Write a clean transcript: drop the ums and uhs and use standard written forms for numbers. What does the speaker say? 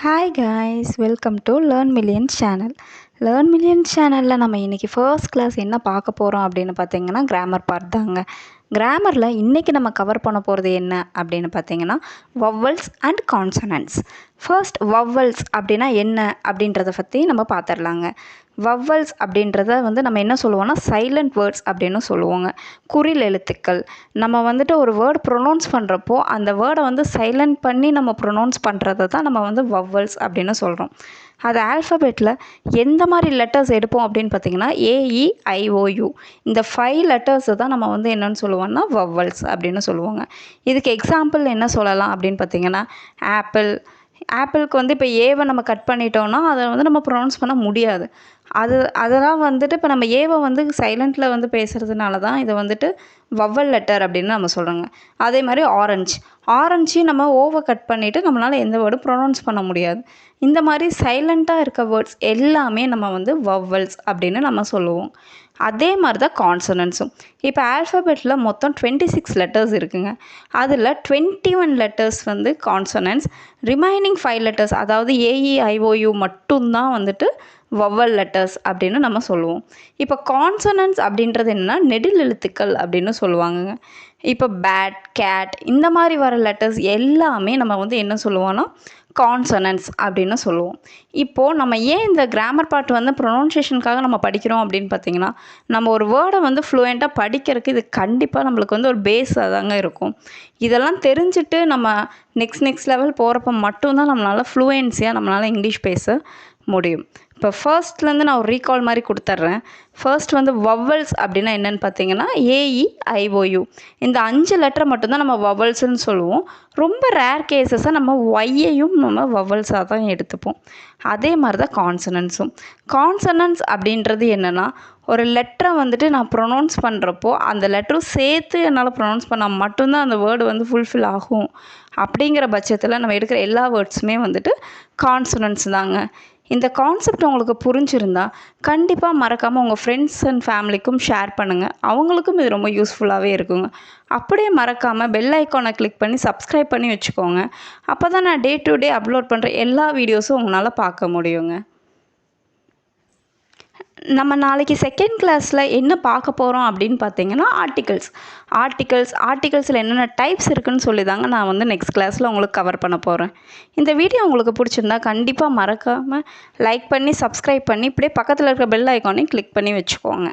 Hi guys, welcome to learn million channel. Learn million சேனலில் நம்ம இன்றைக்கி ஃபர்ஸ்ட் கிளாஸ் என்ன பார்க்க போகிறோம் அப்படின்னு பார்த்தீங்கன்னா கிராமர் பார்ட் தாங்க. கிராமரில் இன்றைக்கி நம்ம கவர் பண்ண போகிறது என்ன அப்படின்னு பார்த்தீங்கன்னா vowels and consonants. First vowels அப்படின்னா என்ன அப்படின்றத பற்றி நம்ம பார்த்துடலாங்க. வவ்வல்ஸ் அப்படின்றத நம்ம என்ன சொல்லுவோம்னா சைலண்ட் வேர்ட்ஸ் அப்படின்னு சொல்லுவோங்க. குறில் எழுத்துக்கள். நம்ம ஒரு வேர்டு ப்ரொனவுன்ஸ் பண்ணுறப்போ அந்த வேர்டை சைலண்ட் பண்ணி நம்ம ப்ரொனவுன்ஸ் பண்ணுறத தான் நம்ம வவ்வல்ஸ் அப்படின்னு சொல்கிறோம். அது ஆல்ஃபபெட்டில் எந்த மாதிரி லெட்டர்ஸ் எடுப்போம் அப்படின்னு பார்த்தீங்கன்னா AEIOU இந்த 5 லெட்டர்ஸை தான் நம்ம என்னென்னு சொல்லுவோம்னா வவ்வல்ஸ் அப்படின்னு சொல்லுவாங்க. இதுக்கு எக்ஸாம்பிள் என்ன சொல்லலாம் அப்படின்னு பார்த்தீங்கன்னா ஆப்பிளுக்கு இப்போ ஏவை நம்ம கட் பண்ணிட்டோம்னா அதை நம்ம ப்ரொனவுன்ஸ் பண்ண முடியாது. அதெல்லாம் இப்போ நம்ம ஏவை சைலண்ட்டில் பேசுகிறதுனால தான் இதை வவ்வல் லெட்டர் அப்படின்னு நம்ம சொல்கிறோங்க. அதே மாதிரி ஆரஞ்சு நம்ம ஓவை கட் பண்ணிவிட்டு நம்மளால் எந்த வேர்டும் ப்ரொனவுன்ஸ் பண்ண முடியாது. இந்த மாதிரி சைலண்ட்டாக இருக்க வேர்ட்ஸ் எல்லாமே நம்ம வவ்வல்ஸ் அப்படின்னு நம்ம சொல்லுவோம். அதே மாதிரி தான் கான்சனன்ட்ஸும். இப்போ ஆல்ஃபபெட்டில் மொத்தம் 26 லெட்டர்ஸ் இருக்குங்க. அதில் 21 லெட்டர்ஸ் கான்சனன்ட்ஸ், ரிமைனிங் 5 லெட்டர்ஸ் அதாவது AEIOU மட்டும்தான் வவ்வல் லெட்டர்ஸ் அப்படின்னு நம்ம சொல்லுவோம். இப்போ கான்சனன்ட்ஸ் அப்படின்றது என்னென்னா நெடில் எழுத்துக்கள் அப்படின்னு சொல்லுவாங்க. இப்போ பேட், கேட் இந்த மாதிரி வர லெட்டர்ஸ் எல்லாமே நம்ம என்ன சொல்லுவோம்னா கான்சனன்ட்ஸ் அப்படின்னு சொல்லுவோம். இப்போது நம்ம ஏன் இந்த கிராமர் பார்ட் ப்ரொனவுன்சியேஷனுக்காக நம்ம படிக்கிறோம் அப்படின்னு பார்த்தீங்கன்னா நம்ம ஒரு வேர்டை ஃப்ளூயண்ட்டாக படிக்கிறதுக்கு இது கண்டிப்பாக நம்மளுக்கு ஒரு பேஸாக தாங்க இருக்கும். இதெல்லாம் தெரிஞ்சுட்டு நம்ம நெக்ஸ்ட் லெவல் போகிறப்ப மட்டும்தான் நம்மளால் ஃப்ளூயன்சியாக நம்மளால் இங்கிலீஷ் பேச முடியும். இப்போ ஃபர்ஸ்ட்லேருந்து நான் ஒரு ரீகால் மாதிரி கொடுத்துட்றேன். ஃபர்ஸ்ட் வவ்வல்ஸ் அப்படின்னா என்னென்னு பார்த்தீங்கன்னா AEIOU இந்த 5 லெட்டரை மட்டும்தான் நம்ம வவ்வல்ஸ்ன்னு சொல்லுவோம். ரொம்ப ரேர் கேஸஸாக நம்ம ஒய்யையும் நம்ம வவ்வல்ஸாக தான் எடுத்துப்போம். அதே மாதிரி தான் கான்சனன்ட்ஸ் அப்படின்றது என்னென்னா ஒரு லெட்டரை நான் ப்ரொனவுன்ஸ் பண்ணுறப்போ அந்த லெட்டரும் சேர்த்து என்னால் ப்ரொனவுன்ஸ் பண்ணால் மட்டும்தான் அந்த வேர்டு ஃபுல்ஃபில் ஆகும். அப்படிங்கிற பட்சத்தில் நம்ம எடுக்கிற எல்லா வேர்ட்ஸுமே கான்சனன்ட்ஸ் தாங்க. இந்த கான்செப்ட் உங்களுக்கு புரிஞ்சிருந்தா கண்டிப்பாக மறக்காமல் உங்கள் ஃப்ரெண்ட்ஸ் அண்ட் ஃபேமிலிக்கும் ஷேர் பண்ணுங்கள். அவங்களுக்கும் இது ரொம்ப யூஸ்ஃபுல்லாகவே இருக்குங்க. அப்படியே மறக்காமல் பெல் ஐக்கானை கிளிக் பண்ணி சப்ஸ்கிரைப் பண்ணி வச்சுக்கோங்க. அப்போ தான் நான் டே டு டே அப்லோட் பண்ணுற எல்லா வீடியோஸும் உங்களால் பார்க்க முடியுங்க. நம்ம நாளைக்கு செகண்ட் கிளாஸில் என்ன பார்க்க போகிறோம் அப்படின்னு பார்த்தீங்கன்னா ஆர்டிகல்ஸில் என்னென்ன டைப்ஸ் இருக்குதுன்னு சொல்லி தாங்க நான் நெக்ஸ்ட் கிளாஸில் உங்களுக்கு கவர் பண்ண போகிறேன். இந்த வீடியோ உங்களுக்கு பிடிச்சிருந்தா கண்டிப்பாக மறக்காமல் லைக் பண்ணி சப்ஸ்கிரைப் பண்ணி இப்படியே பக்கத்தில் இருக்கிற பெல் ஐக்கானையும் கிளிக் பண்ணி வச்சுக்கோங்க.